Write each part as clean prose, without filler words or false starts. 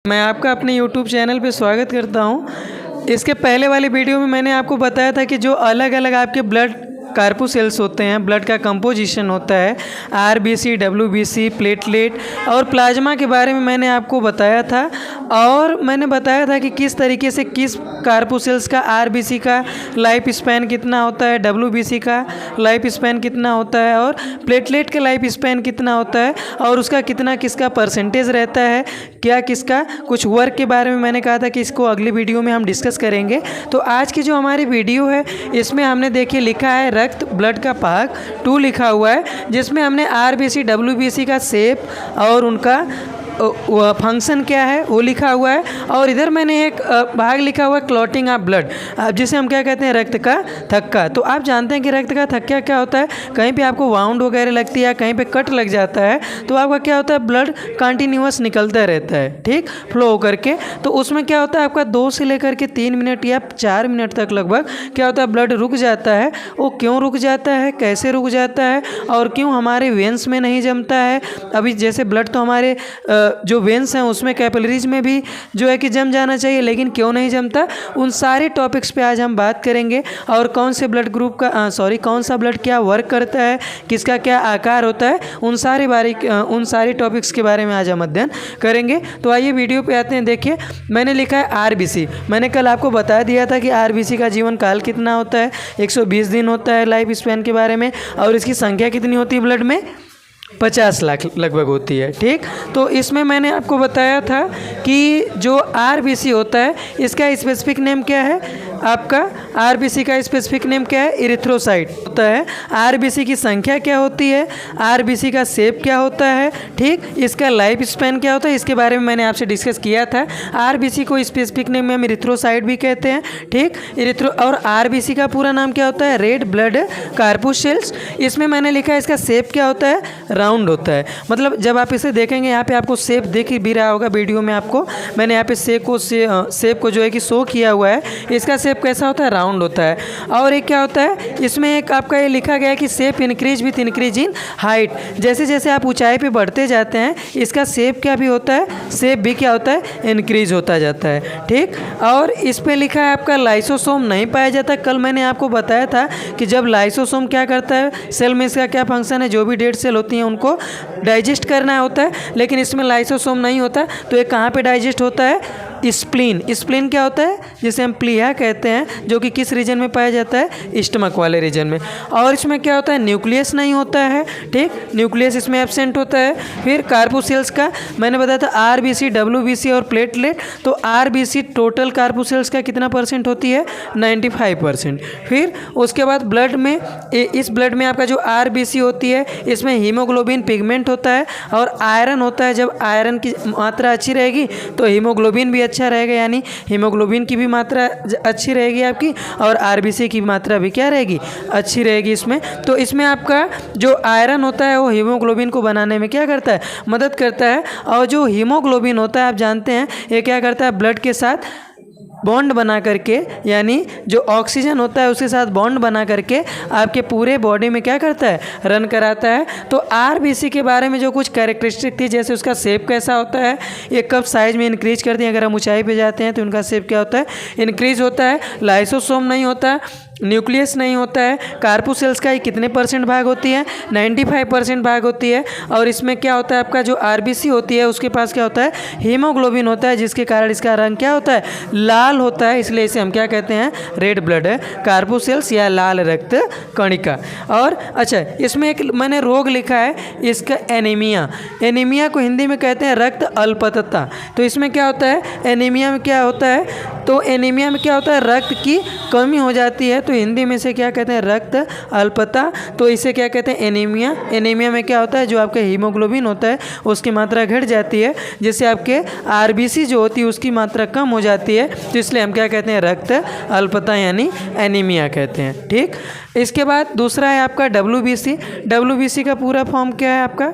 मैं आपका अपने यूट्यूब चैनल पे स्वागत करता हूँ। इसके पहले वाली वीडियो में मैंने आपको बताया था कि जो अलग अलग आपके ब्लड कार्पोसेल्स होते हैं, ब्लड का कंपोजिशन होता है, आरबीसी, डब्ल्यूबीसी, प्लेटलेट और प्लाज्मा के बारे में मैंने आपको बताया था। और मैंने बताया था कि किस तरीके से किस कार्पोसेल्स का आरबीसी का लाइफ स्पैन कितना होता है, डब्ल्यूबीसी का लाइफ स्पैन कितना होता है और प्लेटलेट का लाइफ स्पैन कितना होता है और उसका कितना किसका परसेंटेज रहता है, क्या किसका कुछ वर्क के बारे में मैंने कहा था कि इसको अगली वीडियो में हम डिस्कस करेंगे। तो आज की जो हमारी वीडियो है इसमें हमने देखिए लिखा है रक्त ब्लड का भाग 2 लिखा हुआ है, जिसमें हमने आरबीसी डब्ल्यूबीसी का शेप और उनका फंक्शन क्या है वो लिखा हुआ है। और इधर मैंने एक भाग लिखा हुआ है क्लॉटिंग ऑफ ब्लड, जिसे हम क्या कहते हैं, रक्त का थक्का। तो आप जानते हैं कि रक्त का थक्का क्या होता है, कहीं पे आपको वाउंड वगैरह लगती है, कहीं पे कट लग जाता है तो आपका क्या होता है, ब्लड कंटिन्यूअस निकलता रहता है, ठीक, फ्लो होकर के। तो उसमें क्या होता है, आपका 2 से लेकर के 3 मिनट या 4 मिनट तक लगभग क्या होता है, ब्लड रुक जाता है। वो क्यों रुक जाता है, कैसे रुक जाता है और क्यों हमारे वेंस में नहीं जमता है। अभी जैसे ब्लड तो हमारे जो वेंस हैं उसमें कैपिलरीज में भी जो है कि जम जाना चाहिए, लेकिन क्यों नहीं जमता, उन सारे टॉपिक्स पे आज हम बात करेंगे। और कौन से ब्लड ग्रुप का कौन सा ब्लड क्या वर्क करता है, किसका क्या आकार होता है, उन सारे टॉपिक्स के बारे में आज हम अध्ययन करेंगे। तो आइए वीडियो पे आते हैं। देखिए मैंने लिखा है आरबीसी। मैंने कल आपको बता दिया था कि आरबीसी का जीवन काल कितना होता है, 120 दिन होता है लाइफ स्पैन के बारे में, और इसकी संख्या कितनी होती है ब्लड में, 50 लाख लगभग होती है, ठीक। तो इसमें मैंने आपको बताया था कि जो आरबीसी होता है इसका स्पेसिफिक नेम क्या है, आपका आरबीसी का स्पेसिफिक नेम क्या है, इरिथ्रोसाइट होता है। आरबीसी की संख्या क्या होती है, आरबीसी का शेप क्या होता है, ठीक, इसका लाइफ स्पैन क्या होता है, इसके बारे में मैंने आपसे डिस्कस किया था। आरबीसी को स्पेसिफिक नेम में हम इरिथ्रोसाइट भी कहते हैं, ठीक। और आरबीसी का पूरा नाम क्या होता है, रेड ब्लड कार्पोसेल्स। इसमें मैंने लिखा है इसका शेप क्या होता है, राउंड होता है। मतलब जब आप इसे देखेंगे, यहाँ पे आपको शेप दिख भी रहा होगा वीडियो में, आपको मैंने यहाँ पे शेप को जो है कि शो किया हुआ है। इसका शेप कैसा होता है, राउंड होता है। और एक क्या होता है, इसमें एक आपका ये लिखा गया है कि shape increase with increase in height. जैसे जैसे आप ऊंचाई पे बढ़ते जाते हैं इसका शेप क्या भी होता है, शेप भी क्या होता है, इंक्रीज होता जाता है, ठीक। और इस पे लिखा है आपका लाइसोसोम नहीं पाया जाता। कल मैंने आपको बताया था कि जब लाइसोसोम क्या करता है, सेल में इसका क्या फंक्शन है, जो भी डेड सेल होती हैं उनको डाइजेस्ट करना होता है, लेकिन इसमें लाइसोसोम नहीं होता। तो ये कहाँ पे डाइजेस्ट होता है, स्प्लीन। स्प्लीन क्या होता है, जिसे हम प्लीहा कहते हैं, जो कि किस रीजन में पाया जाता है, स्टमक वाले रीजन में। और इसमें क्या होता है, न्यूक्लियस नहीं होता है, ठीक, न्यूक्लियस इसमें एब्सेंट होता है। फिर कार्पोसेल्स का मैंने बताया था आरबीसी, डब्ल्यूबीसी और प्लेटलेट। तो आरबीसी टोटल कार्पोसेल्स का कितना परसेंट होती है, 95%। फिर उसके बाद ब्लड में, इस ब्लड में आपका जो आरबीसी होती है इसमें हीमोग्लोबिन पिगमेंट होता है और आयरन होता है। जब आयरन की मात्रा अच्छी रहेगी तो हीमोग्लोबिन भी अच्छा रहेगा, यानी हीमोग्लोबिन की भी मात्रा अच्छी रहेगी आपकी, और आरबीसी की मात्रा भी क्या रहेगी, अच्छी रहेगी इसमें। तो इसमें आपका जो आयरन होता है वो हीमोग्लोबिन को बनाने में क्या करता है, मदद करता है। और जो हीमोग्लोबिन होता है आप जानते हैं ये क्या करता है, ब्लड के साथ बॉन्ड बना करके, यानी जो ऑक्सीजन होता है उसके साथ बॉन्ड बना करके आपके पूरे बॉडी में क्या करता है, रन कराता है। तो आरबीसी के बारे में जो कुछ कैरेक्टरिस्टिक थी, जैसे उसका शेप कैसा होता है, ये कब साइज में इंक्रीज करती है, अगर हम ऊंचाई पे जाते हैं तो उनका शेप क्या होता है, इंक्रीज होता है। लाइसोसोम नहीं होता, न्यूक्लियस नहीं होता है। कार्पोसेल्स का कितने परसेंट भाग होती है, 95% भाग होती है। और इसमें क्या होता है, आपका जो आरबीसी होती है उसके पास क्या होता है, हीमोग्लोबिन होता है, जिसके कारण इसका रंग क्या होता है, लाल होता है। इसलिए इसे हम क्या कहते हैं, रेड ब्लड कार्पोसेल्स या लाल रक्त कणिका। और अच्छा, इसमें एक मैंने रोग लिखा है, इसका एनीमिया। एनीमिया को हिंदी में कहते हैं रक्त अल्पता। तो इसमें क्या होता है, एनीमिया में क्या होता है, तो एनीमिया में क्या होता है, रक्त की कमी हो जाती है। तो हिंदी में से क्या कहते हैं, रक्त अल्पता। तो इसे क्या कहते हैं, एनीमिया। एनीमिया में क्या होता है, जो आपका हीमोग्लोबिन होता है उसकी मात्रा घट जाती है, जिससे आपके आरबीसी जो होती है उसकी मात्रा कम हो जाती है। तो इसलिए हम क्या कहते हैं, रक्त अल्पता यानी एनीमिया कहते हैं, ठीक। इसके बाद दूसरा है आपका डब्ल्यूबीसी। डब्ल्यूबीसी का पूरा फॉर्म क्या है आपका,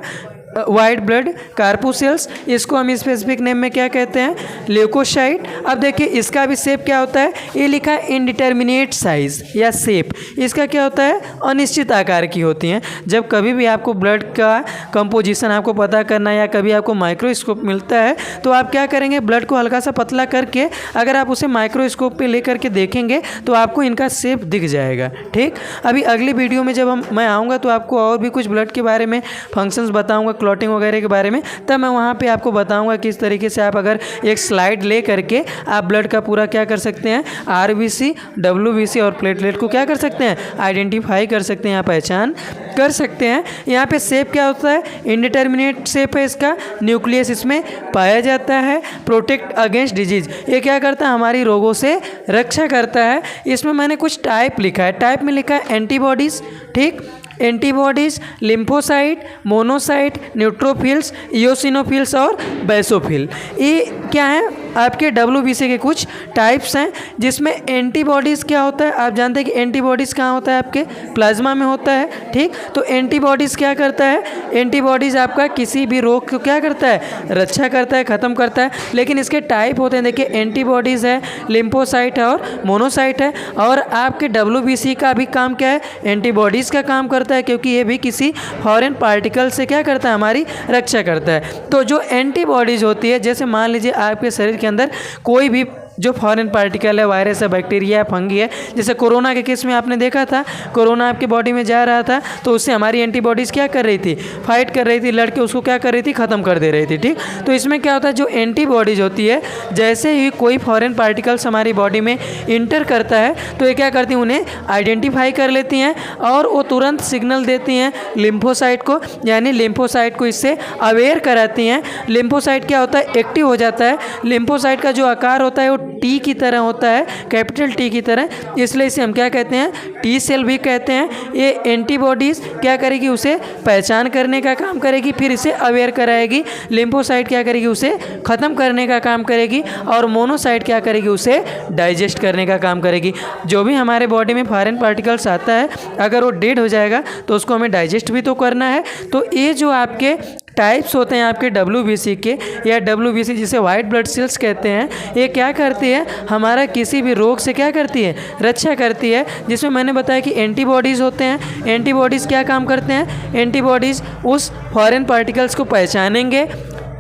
वाइट ब्लड कार्पुसेल्स, इसको हम स्पेसिफिक नेम में क्या कहते हैं, ल्यूकोसाइट। अब देखिए इसका भी शेप क्या होता है, ये लिखा है इनडिटर्मिनेट साइज या शेप, इसका क्या होता है, अनिश्चित आकार की होती हैं। जब कभी भी आपको ब्लड का कंपोजिशन आपको पता करना है या कभी आपको माइक्रोस्कोप मिलता है तो आप क्या करेंगे, ब्लड को हल्का सा पतला करके अगर आप उसे माइक्रोस्कोप पे लेकर के देखेंगे तो आपको इनका शेप दिख जाएगा। ठीक, अभी अगली वीडियो में जब मैं आऊँगा तो आपको और भी कुछ ब्लड के बारे में फंक्शंस बताऊँगा, क्लॉटिंग वगैरह के बारे में, तब मैं वहाँ पे आपको बताऊँगा किस तरीके से आप अगर एक स्लाइड ले करके आप ब्लड का पूरा क्या कर सकते हैं, आरबीसी, डब्ल्यूबीसी और प्लेटलेट को क्या कर सकते हैं, आइडेंटिफाई कर सकते हैं, पहचान कर सकते हैं। यहाँ पे शेप क्या होता है, इनडिटर्मिनेट शेप है इसका, न्यूक्लियस इसमें पाया जाता है, प्रोटेक्ट अगेंस्ट डिजीज, ये क्या करता है, हमारी रोगों से रक्षा करता है। इसमें मैंने कुछ टाइप लिखा है, टाइप में लिखा है एंटीबॉडीज़। ठीक, एंटीबॉडीज़, लिम्फोसाइट, मोनोसाइट, न्यूट्रोफिल्स, इयोसिनोफिल्स और बेसोफिल, ये क्या है आपके डब्ल्यूबीसी के कुछ टाइप्स हैं। जिसमें एंटीबॉडीज़ क्या होता है, आप जानते हैं कि एंटीबॉडीज़ कहाँ होता है, आपके प्लाज्मा में होता है। ठीक, तो एंटीबॉडीज़ क्या करता है, एंटीबॉडीज़ आपका किसी भी रोग को क्या करता है, रक्षा करता है, ख़त्म करता है। लेकिन इसके टाइप होते हैं, देखिए एंटीबॉडीज़ है, लिम्फोसाइट है और मोनोसाइट है। और आपके डब्ल्यूबीसी का भी काम क्या है, एंटीबॉडीज़ का काम करता है, क्योंकि ये भी किसी फॉरेन पार्टिकल से क्या करता है, हमारी रक्षा करता है। तो जो एंटीबॉडीज़ होती है, जैसे मान लीजिए आपके शरीर के अंदर कोई भी जो फॉरेन पार्टिकल है, वायरस है, बैक्टीरिया है, फंगी है, जैसे कोरोना के केस में आपने देखा था, कोरोना आपकी बॉडी में जा रहा था तो उससे हमारी एंटीबॉडीज़ क्या कर रही थी, फाइट कर रही थी, लड़के उसको क्या कर रही थी, ख़त्म कर दे रही थी। ठीक, तो इसमें क्या होता है, जो एंटीबॉडीज़ होती है, जैसे ही कोई फॉरेन पार्टिकल्स हमारी बॉडी में इंटर करता है तो ये क्या करती हैं, उन्हें आइडेंटिफाई कर लेती हैं और वो तुरंत सिग्नल देती हैं लिम्फोसाइट को, यानी लिम्फोसाइट को इससे अवेयर कराती हैं। लिम्फोसाइट क्या होता है, एक्टिव हो जाता है। लिम्फोसाइट का जो आकार होता है वो टी की तरह होता है, कैपिटल टी की तरह, इसलिए इसे हम क्या कहते हैं, टी सेल भी कहते हैं। ये एंटीबॉडीज़ क्या करेगी, उसे पहचान करने का काम करेगी, फिर इसे अवेयर कराएगी। लिम्फोसाइट क्या करेगी, उसे ख़त्म करने का काम करेगी और मोनोसाइट क्या करेगी, उसे डाइजेस्ट करने का काम करेगी। जो भी हमारे बॉडी में फॉरेन पार्टिकल्स आता है, अगर वो डेड हो जाएगा तो उसको हमें डाइजेस्ट भी तो करना है। तो ये जो आपके टाइप्स होते हैं आपके डब्ल्यूबीसी के, या डब्ल्यूबीसी जिसे वाइट ब्लड सेल्स कहते हैं, ये क्या करती है, हमारा किसी भी रोग से क्या करती है, रक्षा करती है। जिसमें मैंने बताया कि एंटीबॉडीज़ होते हैं, एंटीबॉडीज़ क्या काम करते हैं, एंटीबॉडीज़ उस फॉरेन पार्टिकल्स को पहचानेंगे,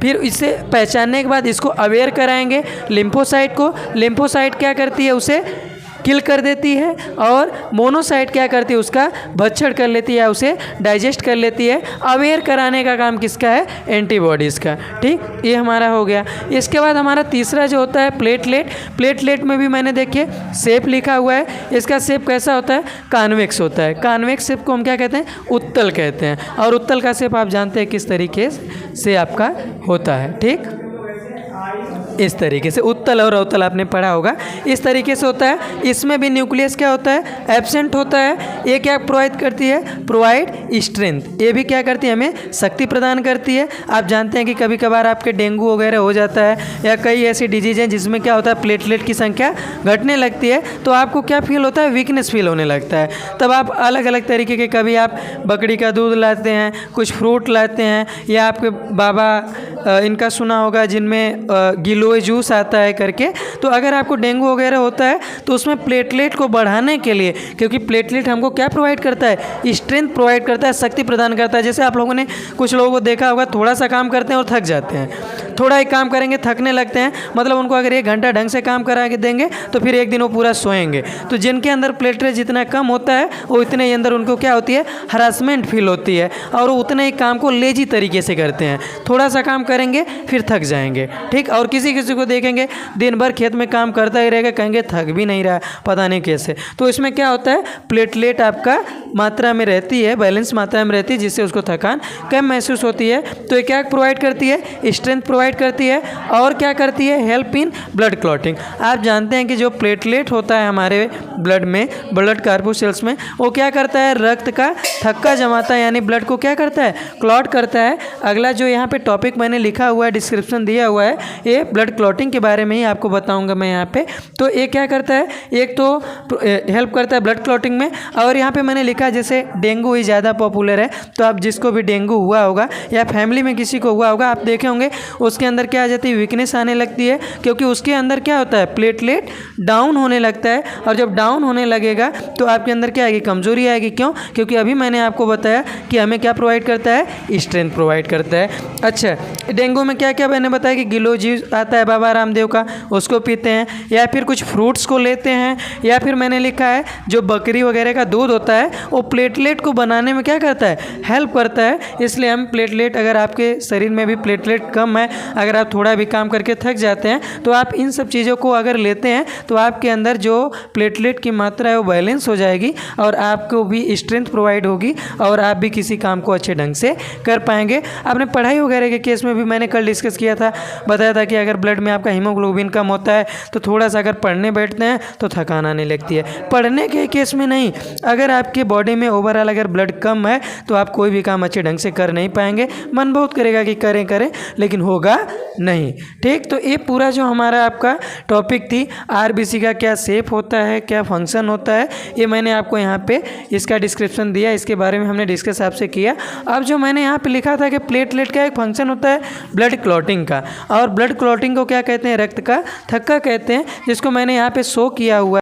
फिर इसे पहचानने के बाद इसको अवेयर कराएंगे लिम्फोसाइट को। लिम्फोसाइट क्या करती है, उसे किल कर देती है और मोनोसाइट क्या करती है, उसका भक्षण कर लेती है, उसे डाइजेस्ट कर लेती है। अवेयर कराने का काम किसका है, एंटीबॉडीज़ का। ठीक, ये हमारा हो गया। इसके बाद हमारा तीसरा जो होता है प्लेटलेट। प्लेटलेट में भी मैंने देखिए शेप लिखा हुआ है, इसका शेप कैसा होता है, कॉन्वेक्स होता है। कॉन्वेक्स शेप को हम क्या कहते हैं, उत्तल कहते हैं। और उत्तल का शेप आप जानते हैं किस तरीके से आपका होता है। ठीक, इस तरीके से उत्तल और अवतल आपने पढ़ा होगा, इस तरीके से होता है। इसमें भी न्यूक्लियस क्या होता है, एब्सेंट होता है। ये क्या प्रोवाइड करती है, प्रोवाइड स्ट्रेंथ, ये भी क्या करती है, हमें शक्ति प्रदान करती है। आप जानते हैं कि कभी कभार आपके डेंगू वगैरह हो जाता है या कई ऐसी डिजीज़ हैं जिसमें क्या होता है, प्लेटलेट की संख्या घटने लगती है, तो आपको क्या फील होता है, वीकनेस फील होने लगता है। तब आप अलग अलग तरीके के, कभी आप बकरी का दूध लाते हैं, कुछ फ्रूट लाते हैं, या आपके बाबा इनका सुना होगा जिनमें गिलोय जूस आता है करके, तो अगर आपको डेंगू वगैरह होता है तो उसमें प्लेटलेट को बढ़ाने के लिए, क्योंकि प्लेटलेट हमको क्या प्रोवाइड करता है, स्ट्रेंथ प्रोवाइड करता है, शक्ति प्रदान करता है। जैसे आप लोगों ने कुछ लोगों को देखा होगा, थोड़ा सा काम करते हैं और थक जाते हैं, थोड़ा ही काम करेंगे थकने लगते हैं, मतलब उनको अगर 1 घंटा ढंग से काम करा के देंगे तो फिर एक दिन वो पूरा सोएंगे। तो जिनके अंदर प्लेटलेट जितना कम होता है वो इतने ही अंदर उनको क्या होती है, हरासमेंट फील होती है और वो उतने ही काम को लेजी तरीके से करते हैं, थोड़ा सा काम करेंगे फिर थक जाएंगे। ठीक, और किसी किसी को देखेंगे दिन भर खेत में काम करता ही रहेगा, कहेंगे थक भी नहीं रहा, पता नहीं कैसे। तो इसमें क्या होता है, प्लेटलेट आपका मात्रा में रहती है, बैलेंस मात्रा में रहती है, जिससे उसको थकान कम महसूस होती है। तो ये क्या प्रोवाइड करती है, स्ट्रेंथ प्रोवाइड प्रोवाइड करती है और क्या करती है, हेल्प इन ब्लड क्लॉटिंग। आप जानते हैं कि जो प्लेटलेट होता है हमारे ब्लड में, ब्लड कार्पूसेल्स में, वो क्या करता है, रक्त का थक्का जमाता है, यानी ब्लड को क्या करता है, क्लॉट करता है। अगला जो यहाँ पे टॉपिक मैंने लिखा हुआ है, डिस्क्रिप्शन दिया हुआ है, ये ब्लड क्लॉटिंग के बारे में ही आपको बताऊंगा मैं यहाँ पे। तो ये क्या करता है, एक तो हेल्प करता है ब्लड क्लॉटिंग में, और यहाँ पे मैंने लिखा जैसे डेंगू ही ज़्यादा पॉपुलर है, तो आप जिसको भी डेंगू हुआ होगा या फैमिली में किसी को हुआ होगा, आप देखे होंगे उसके अंदर क्या आ जाती है, वीकनेस आने लगती है, क्योंकि उसके अंदर क्या होता है, प्लेटलेट डाउन होने लगता है। और जब डाउन होने लगेगा तो आपके अंदर क्या आएगी, कमजोरी आएगी। क्यों? क्योंकि अभी मैंने आपको बताया कि हमें क्या प्रोवाइड करता है, स्ट्रेंथ प्रोवाइड करता है। अच्छा, डेंगू में क्या क्या मैंने बताया कि गिलोजी आता है बाबा रामदेव का, उसको पीते हैं, या फिर कुछ फ्रूट्स को लेते हैं, या फिर मैंने लिखा है जो बकरी वगैरह का दूध होता है वो प्लेटलेट को बनाने में क्या करता है, हेल्प करता है। इसलिए हम प्लेटलेट, अगर आपके शरीर में भी प्लेटलेट कम है, अगर आप थोड़ा भी काम करके थक जाते हैं, तो आप इन सब चीज़ों को अगर लेते हैं तो आपके अंदर जो प्लेटलेट की मात्रा है वो बैलेंस हो जाएगी और आपको भी स्ट्रेंथ प्रोवाइड होगी और आप भी किसी काम को अच्छे ढंग से कर पाएंगे। आपने पढ़ाई वगैरह के केस में भी मैंने कल डिस्कस किया था, बताया था कि अगर ब्लड में आपका हीमोग्लोबिन कम होता है तो थोड़ा सा अगर पढ़ने बैठते हैं तो थकान आने लगती है। पढ़ने के केस में नहीं, अगर आपके बॉडी में ओवरऑल अगर ब्लड कम है तो आप कोई भी काम अच्छे ढंग से कर नहीं पाएंगे। मन बहुत करेगा कि करें करें, लेकिन होगा नहीं। ठीक, तो ये पूरा जो हमारा आपका टॉपिक थी, आरबीसी का क्या शेप होता है, क्या फंक्शन होता है, ये मैंने आपको यहाँ पे इसका डिस्क्रिप्शन दिया, इसके बारे में हमने डिस्कस आपसे किया। अब जो मैंने यहाँ पे लिखा था कि प्लेटलेट का एक फंक्शन होता है ब्लड क्लॉटिंग का, और ब्लड क्लॉटिंग को क्या कहते हैं, रक्त का थक्का कहते हैं, जिसको मैंने यहाँ पे शो किया हुआ